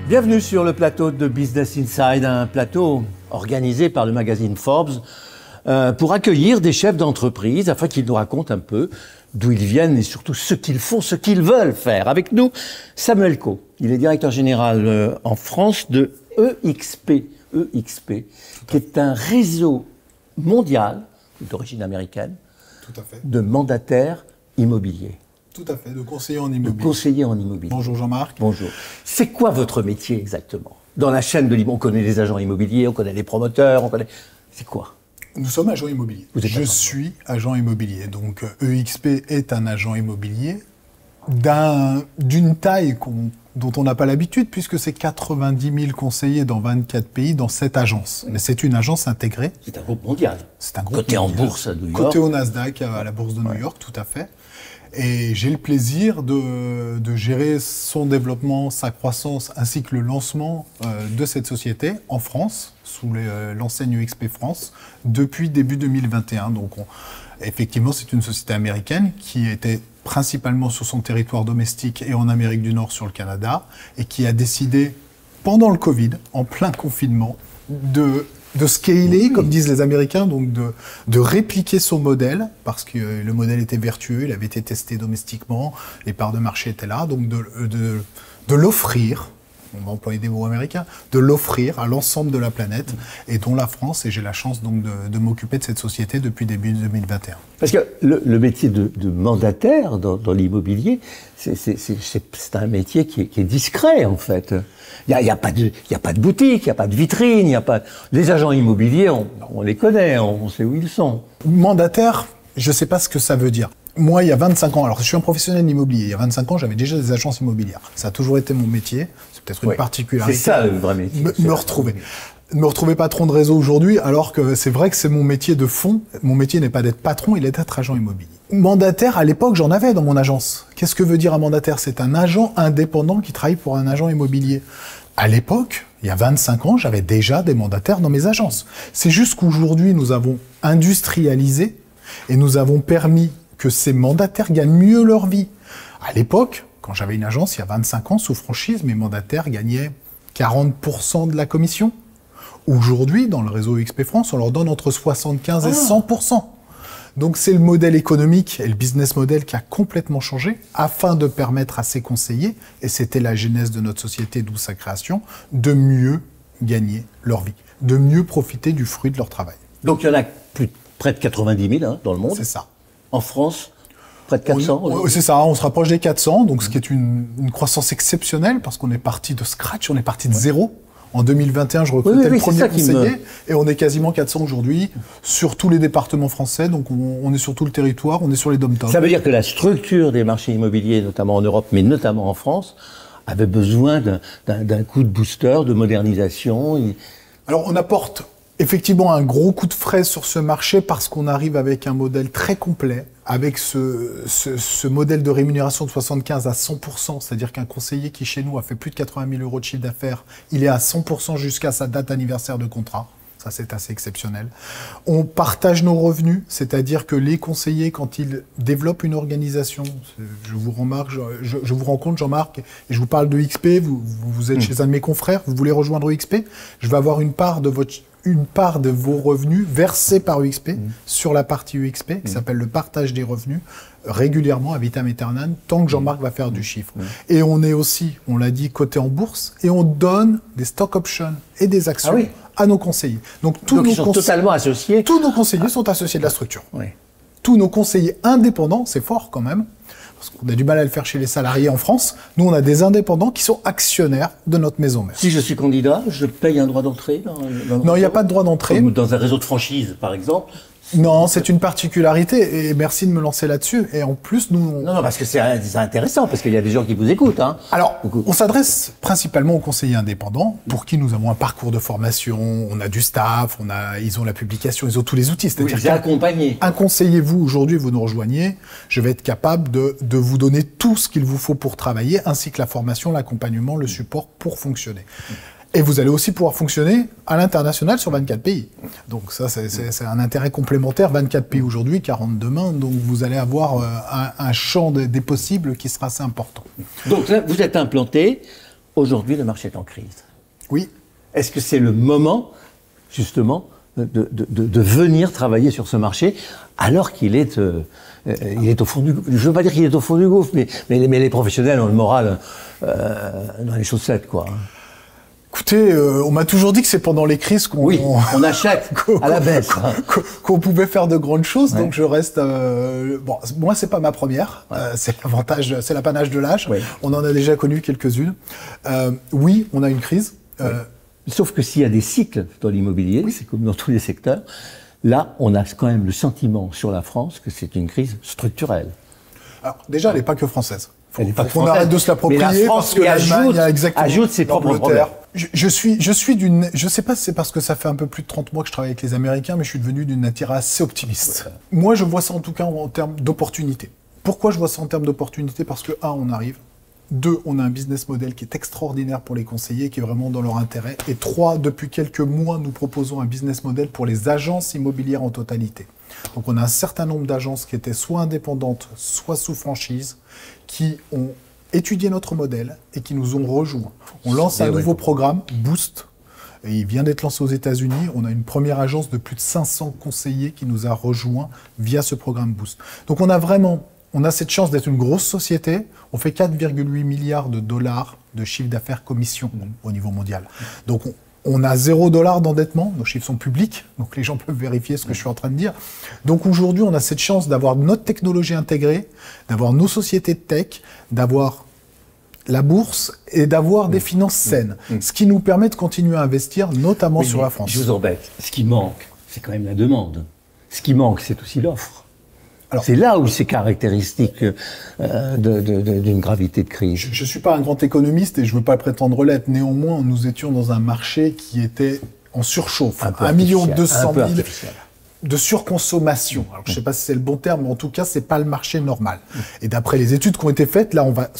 Bienvenue sur le plateau de Business Inside, un plateau organisé par le magazine Forbes pour accueillir des chefs d'entreprise afin qu'ils nous racontent un peu d'où ils viennent et surtout ce qu'ils font, ce qu'ils veulent faire. Avec nous, Samuel Caux. Il est directeur général en France de EXP, qui est un réseau mondial d'origine américaine de mandataires immobiliers. Tout à fait, de conseiller en immobilier. De conseiller en immobilier. Bonjour Jean-Marc. Bonjour. C'est quoi votre métier exactement? Dans la chaîne de l'immobilier, on connaît les agents immobiliers, on connaît les promoteurs, on connaît... C'est quoi? Nous sommes agents immobiliers. Je suis agent immobilier. Donc EXP est un agent immobilier d'une taille dont on n'a pas l'habitude, puisque c'est 90 000 conseillers dans 24 pays dans cette agence. Mais c'est une agence intégrée. C'est un groupe mondial. C'est un groupe Côté mondial. En bourse à New York. Côté au Nasdaq, à la bourse de New York, tout à fait. Et j'ai le plaisir de gérer son développement, sa croissance, ainsi que le lancement de cette société en France, sous l'enseigne EXP France, depuis début 2021. Donc, effectivement, c'est une société américaine qui était principalement sur son territoire domestique et en Amérique du Nord sur le Canada, et qui a décidé, pendant le Covid, en plein confinement, de scaler, comme disent les Américains, donc de répliquer son modèle, parce que le modèle était vertueux, il avait été testé domestiquement, les parts de marché étaient là, donc de l'offrir, on va employer des mots américains, de l'offrir à l'ensemble de la planète, et dont la France, et j'ai la chance donc de m'occuper de cette société depuis début 2021. Parce que le métier de mandataire dans l'immobilier, c'est un métier qui est discret en fait. Il n'y a pas de boutique, il n'y a pas de vitrine, il n'y a pas... Les agents immobiliers, on les connaît, on sait où ils sont. Mandataire, je ne sais pas ce que ça veut dire. Moi, il y a 25 ans, alors je suis un professionnel de l'immobilier, il y a 25 ans, j'avais déjà des agences immobilières. Ça a toujours été mon métier, c'est peut-être une particularité. C'est ça le vrai métier. Me retrouver patron de réseau aujourd'hui, alors que c'est vrai que c'est mon métier de fond. Mon métier n'est pas d'être patron, il est d'être agent immobilier. Mandataire, à l'époque, j'en avais dans mon agence. Qu'est-ce que veut dire un mandataire? C'est un agent indépendant qui travaille pour un agent immobilier. À l'époque, il y a 25 ans, j'avais déjà des mandataires dans mes agences. C'est juste qu'aujourd'hui, nous avons industrialisé et nous avons permis que ces mandataires gagnent mieux leur vie. À l'époque, quand j'avais une agence, il y a 25 ans, sous franchise, mes mandataires gagnaient 40% de la commission. Aujourd'hui, dans le réseau EXP France, on leur donne entre 75 et 100%. Donc c'est le modèle économique et le business model qui a complètement changé afin de permettre à ces conseillers, et c'était la genèse de notre société, d'où sa création, de mieux gagner leur vie, de mieux profiter du fruit de leur travail. Donc il y en a près de 90 000 dans le monde. C'est ça. En France, près de 400. C'est ça, on se rapproche des 400, donc ce qui est une croissance exceptionnelle, parce qu'on est parti de scratch, on est parti de zéro. En 2021, je recrutais le premier conseiller, et on est quasiment 400 aujourd'hui, sur tous les départements français, donc on est sur tout le territoire, on est sur les dom-toms. Ça veut dire que la structure des marchés immobiliers, notamment en Europe, mais notamment en France, avait besoin d'un coup de booster, de modernisation. Alors on apporte effectivement un gros coup de frais sur ce marché, parce qu'on arrive avec un modèle très complet, avec ce modèle de rémunération de 75 à 100%, c'est-à-dire qu'un conseiller qui chez nous a fait plus de 80 000 euros de chiffre d'affaires, il est à 100% jusqu'à sa date anniversaire de contrat. Ça, c'est assez exceptionnel. On partage nos revenus, c'est-à-dire que les conseillers, quand ils développent une organisation, je vous rends compte, Jean-Marc, et je vous parle de XP, vous êtes chez un de mes confrères, vous voulez rejoindre XP, je vais avoir une part de vos revenus versés par EXP sur la partie EXP, qui s'appelle le partage des revenus, régulièrement à vitam aeternam, tant que Jean-Marc va faire du chiffre. Et on est aussi, on l'a dit, coté en bourse, et on donne des stock options et des actions à nos conseillers. Donc ils sont totalement associés. Tous nos conseillers sont associés de la structure. Oui. Tous nos conseillers indépendants, c'est fort quand même, parce qu'on a du mal à le faire chez les salariés en France. Nous, on a des indépendants qui sont actionnaires de notre maison mère. Si je suis candidat, je paye un droit d'entrée Non, il n'y a pas de droit d'entrée. Comme dans un réseau de franchise, par exemple. Non, c'est une particularité, et merci de me lancer là-dessus. Et en plus, nous... Non, parce que c'est intéressant, parce qu'il y a des gens qui vous écoutent. Hein. Alors, on s'adresse principalement aux conseillers indépendants, pour qui nous avons un parcours de formation, on a du staff, ils ont la publication, ils ont tous les outils. C'est-à-dire un conseiller, vous, aujourd'hui, vous nous rejoignez, je vais être capable de vous donner tout ce qu'il vous faut pour travailler, ainsi que la formation, l'accompagnement, le support pour fonctionner. Et vous allez aussi pouvoir fonctionner à l'international sur 24 pays. Donc ça, c'est un intérêt complémentaire. 24 pays aujourd'hui, 40 demain. Donc vous allez avoir un champ des possibles qui sera assez important. Donc là, vous êtes implanté aujourd'hui, le marché est en crise. Oui. Est-ce que c'est le moment, justement, de venir travailler sur ce marché alors qu'il est, il est au fond du gouffre? Je ne veux pas dire qu'il est au fond du gouffre, mais les professionnels ont le moral dans les chaussettes, quoi. Écoutez, on m'a toujours dit que c'est pendant les crises qu'on on achète à la baisse, qu'on pouvait faire de grandes choses. Ouais. Donc je reste. Bon, moi c'est pas ma première. Ouais. C'est l'avantage, c'est l'apanage de l'âge. Ouais. On en a déjà connu quelques-unes. Oui, on a une crise. Ouais. Sauf que s'il y a des cycles dans l'immobilier, c'est comme dans tous les secteurs. Là, on a quand même le sentiment sur la France que c'est une crise structurelle. Alors déjà, elle n'est pas que française. On arrête de se l'approprier parce que l'Allemagne a exactement ajoute ses propres problèmes. Je suis d'une, je sais pas si c'est parce que ça fait un peu plus de 30 mois que je travaille avec les Américains, mais je suis devenu d'une nature assez optimiste. Ouais. Moi, je vois ça en tout cas en termes d'opportunités. Pourquoi je vois ça en termes d'opportunités? Parce que, on arrive. 2, on a un business model qui est extraordinaire pour les conseillers, qui est vraiment dans leur intérêt. Et 3, depuis quelques mois, nous proposons un business model pour les agences immobilières en totalité. Donc on a un certain nombre d'agences qui étaient soit indépendantes, soit sous franchise, qui ont étudié notre modèle et qui nous ont rejoints. On lance un nouveau programme, Boost, et il vient d'être lancé aux États-Unis. On a une première agence de plus de 500 conseillers qui nous a rejoints via ce programme Boost. Donc on a cette chance d'être une grosse société. On fait 4,8 milliards de dollars de chiffre d'affaires commission au niveau mondial. Donc on a $0 d'endettement. Nos chiffres sont publics, donc les gens peuvent vérifier ce que je suis en train de dire. Donc aujourd'hui, on a cette chance d'avoir notre technologie intégrée, d'avoir nos sociétés de tech, d'avoir la bourse et d'avoir des finances saines. Ce qui nous permet de continuer à investir, notamment sur la France. Je vous embête. Ce qui manque, c'est quand même la demande. Ce qui manque, c'est aussi l'offre. C'est là où c'est caractéristique d'une gravité de crise. Je ne suis pas un grand économiste et je ne veux pas prétendre l'être. Néanmoins, nous étions dans un marché qui était en surchauffe. 1,2 million de surconsommation. Alors, je ne sais pas si c'est le bon terme, mais en tout cas, ce n'est pas le marché normal. Et d'après les études qui ont été faites, là, on va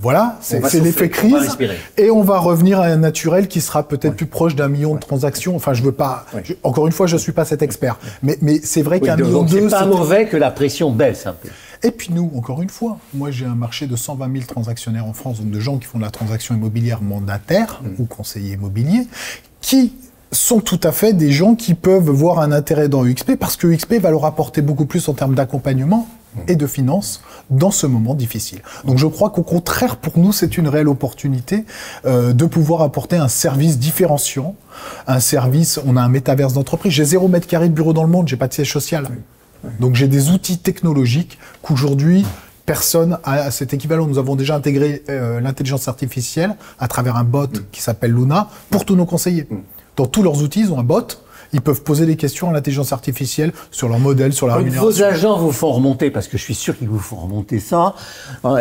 voilà, c'est l'effet crise, et on va revenir à un naturel qui sera peut-être plus proche d'1 million de transactions. Enfin, je veux pas. Encore une fois, je suis pas cet expert, mais c'est vrai qu'un million deux. C'est pas mauvais que la pression baisse un peu. Et puis nous, encore une fois, moi j'ai un marché de 120 000 transactionnaires en France, donc de gens qui font de la transaction immobilière mandataire ou conseillers immobiliers, qui sont tout à fait des gens qui peuvent voir un intérêt dans UXP parce que UXP va leur apporter beaucoup plus en termes d'accompagnement et de finances dans ce moment difficile. Donc je crois qu'au contraire, pour nous, c'est une réelle opportunité de pouvoir apporter un service différenciant, un service, on a un métaverse d'entreprise, j'ai 0 mètre carré de bureau dans le monde, j'ai pas de siège social. Donc j'ai des outils technologiques qu'aujourd'hui, personne a cet équivalent. Nous avons déjà intégré l'intelligence artificielle à travers un bot qui s'appelle Luna pour tous nos conseillers. Dans tous leurs outils, ils ont un bot. Ils peuvent poser des questions à l'intelligence artificielle sur leur modèle, sur la rémunération. Vos agents vous font remonter, parce que je suis sûr qu'ils vous font remonter ça,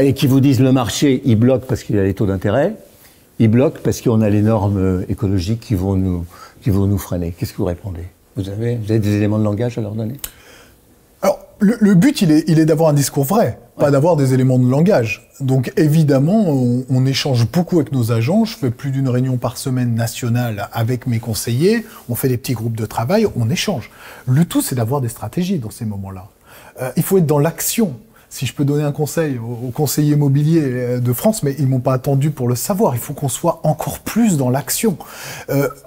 et qui vous disent le marché, il bloque parce qu'il y a les taux d'intérêt, il bloque parce qu'on a les normes écologiques qui vont nous freiner. Qu'est-ce que vous répondez? Vous avez des éléments de langage à leur donner? Alors, le but, il est d'avoir un discours vrai, pas d'avoir des éléments de langage. Donc, évidemment, on échange beaucoup avec nos agents. Je fais plus d'une réunion par semaine nationale avec mes conseillers. On fait des petits groupes de travail, on échange. Le tout, c'est d'avoir des stratégies dans ces moments-là. Il faut être dans l'action. Si je peux donner un conseil aux conseillers immobiliers de France, mais ils m'ont pas attendu pour le savoir. Il faut qu'on soit encore plus dans l'action.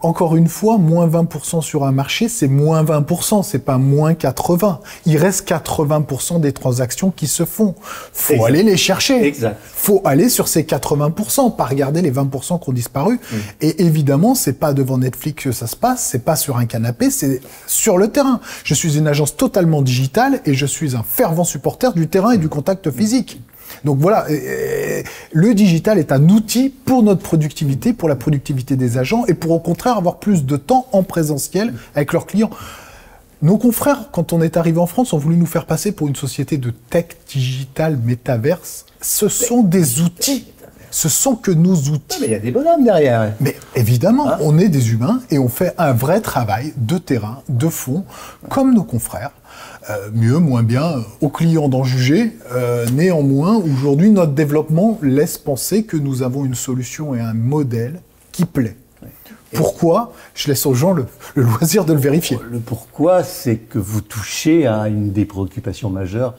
Encore une fois, moins 20% sur un marché, c'est moins 20%, c'est pas moins 80. Il reste 80% des transactions qui se font. Faut aller les chercher. Exact. Faut aller sur ces 80%, pas regarder les 20% qui ont disparu. Et évidemment, c'est pas devant Netflix que ça se passe, c'est pas sur un canapé, c'est sur le terrain. Je suis une agence totalement digitale et je suis un fervent supporter du terrain et du contact physique. Donc voilà, le digital est un outil pour notre productivité, pour la productivité des agents et pour au contraire avoir plus de temps en présentiel avec leurs clients. Nos confrères, quand on est arrivé en France, ont voulu nous faire passer pour une société de tech, digital, métaverse. Ce sont des outils. Ce sont que nos outils. Mais il y a des bonhommes derrière. Mais évidemment, on est des humains et on fait un vrai travail de terrain, de fond, comme nos confrères. Mieux, moins bien, aux clients d'en juger. Néanmoins, aujourd'hui, notre développement laisse penser que nous avons une solution et un modèle qui plaît. Pourquoi? Je laisse aux gens le loisir de le vérifier. Le pourquoi, c'est que vous touchez à une des préoccupations majeures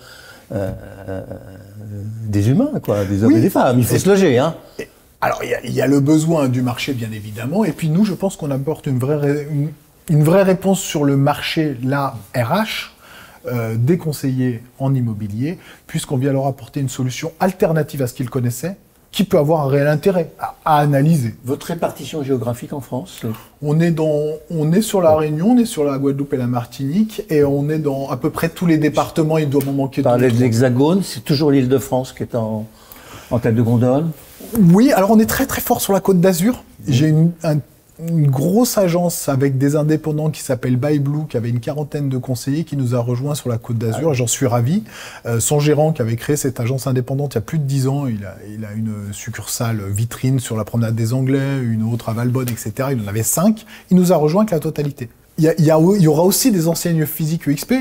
des humains, quoi, des hommes et des femmes. Il faut se loger, hein. Alors, il y a le besoin du marché, bien évidemment, et puis nous, je pense qu'on apporte une vraie réponse sur le marché, là, RH, des conseillers en immobilier, puisqu'on vient leur apporter une solution alternative à ce qu'ils connaissaient, qui peut avoir un réel intérêt à analyser. Votre répartition géographique en France? On est sur la Réunion, on est sur la Guadeloupe et la Martinique, et on est dans à peu près tous les départements. Il doit m'en manquer. Parler de l'Hexagone, c'est toujours l'Île-de-France qui est en tête de gondole? Oui, alors on est très très fort sur la Côte d'Azur. J'ai une grosse agence avec des indépendants qui s'appelle Buy Blue, qui avait une 40aine de conseillers, qui nous a rejoints sur la Côte d'Azur. J'en suis ravi. Son gérant qui avait créé cette agence indépendante il y a plus de 10 ans, il a une succursale vitrine sur la promenade des Anglais, une autre à Valbonne, etc. Il en avait 5. Il nous a rejoints avec la totalité. Il y aura aussi des enseignes physiques UXP,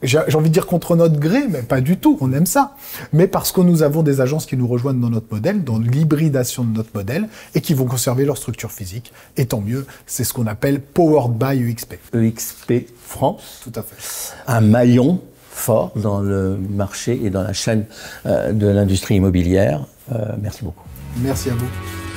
j'ai envie de dire contre notre gré, mais pas du tout, on aime ça. Mais parce que nous avons des agences qui nous rejoignent dans notre modèle, dans l'hybridation de notre modèle, et qui vont conserver leur structure physique. Et tant mieux, c'est ce qu'on appelle Powered by UXP. EXP France. Tout à fait. Un maillon fort dans le marché et dans la chaîne de l'industrie immobilière. Merci beaucoup. Merci à vous.